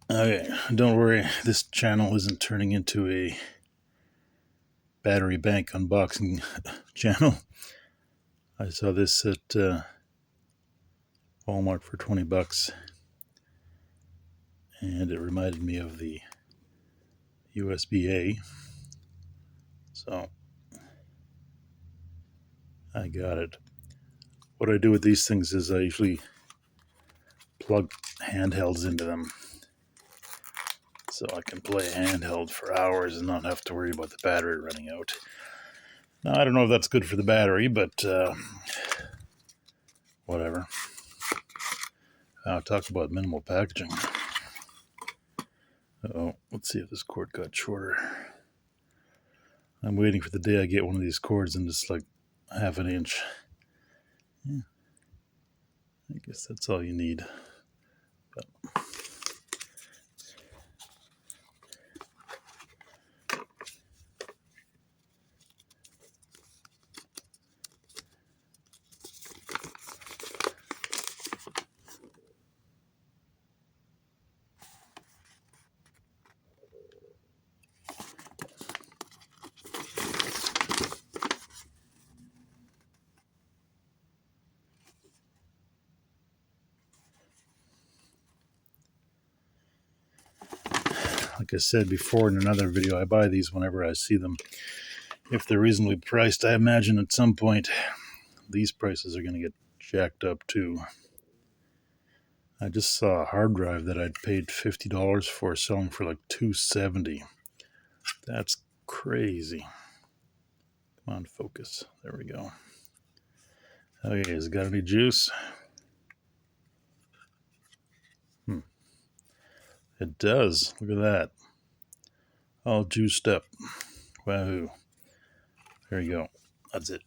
Okay, don't worry, this channel isn't turning into a battery bank unboxing channel. I saw this at Walmart for $20, and it reminded me of the USB-A, so I got it. What I do with these things is I usually plug handhelds into them, so I can play handheld for hours and not have to worry about the battery running out. Now, I don't know if that's good for the battery, but whatever. I'll talk about minimal packaging. Oh, let's see if this cord got shorter. I'm waiting for the day I get one of these cords and it's like half an inch. Yeah, I guess that's all you need. But like I said before in another video, I buy these whenever I see them. If they're reasonably priced, I imagine at some point these prices are going to get jacked up too. I just saw a hard drive that I'd paid $50 for selling for like $270. That's crazy. Come on, focus. There we go. Okay, has it got any juice? It does. Look at that. All juiced up. Wahoo. There you go. That's it.